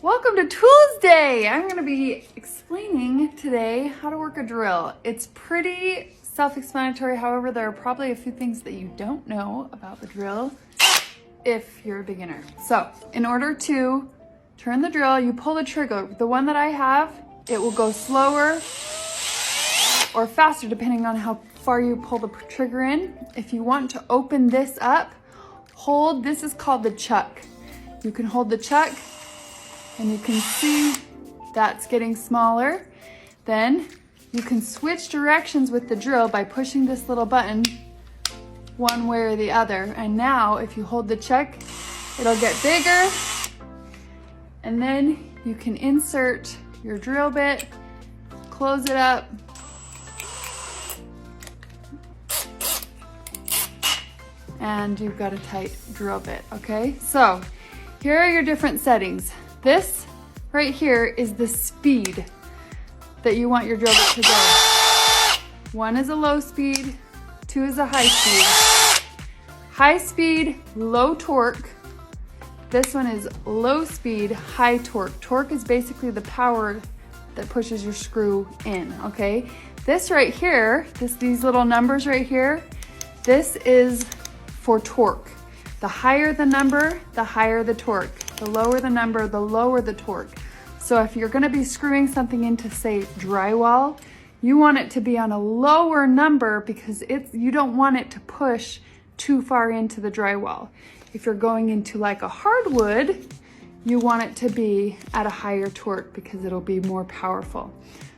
Welcome to Tuesday! I'm going to be explaining today how to work a drill. It's pretty self-explanatory, however, there are probably a few things that you don't know about the drill if you're a beginner. So, in order to turn the drill, you pull the trigger. The one that I have, it will go slower or faster depending on how far you pull the trigger in. If you want to open this up, hold, this is called the chuck. You can hold the chuck and you can see that's getting smaller. Then you can switch directions with the drill by pushing this little button one way or the other. And now if you hold the chuck, it'll get bigger. And then you can insert your drill bit, close it up, and you've got a tight drill bit, okay? So here are your different settings. This right here is the speed that you want your drill bit to go. 1 is a low speed, 2 is a high speed. High speed, low torque. This one is low speed, high torque. Torque is basically the power that pushes your screw in, okay? This right here, these little numbers right here, this is for torque. The higher the number, the higher the torque. The lower the number, the lower the torque. So if you're gonna be screwing something into, say, drywall, you want it to be on a lower number because you don't want it to push too far into the drywall. If you're going into like a hardwood, you want it to be at a higher torque because it'll be more powerful.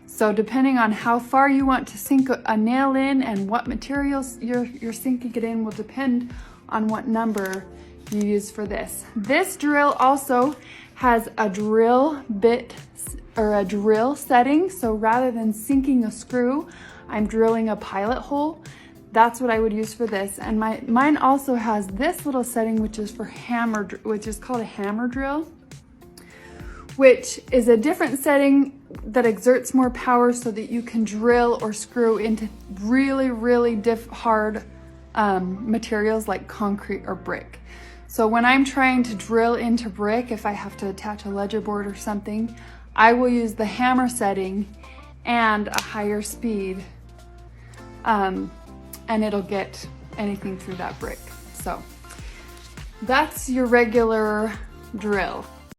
So depending on how far you want to sink a nail in and what materials you're sinking it in will depend on what number you use for this. This drill also has a drill bit or a drill setting. So rather than sinking a screw, I'm drilling a pilot hole. That's what I would use for this. And mine also has this little setting, which is for which is called a hammer drill, which is a different setting that exerts more power so that you can drill or screw into really, really hard materials like concrete or brick. So when I'm trying to drill into brick, if I have to attach a ledger board or something, I will use the hammer setting and a higher speed, and it'll get anything through that brick. So that's your regular drill.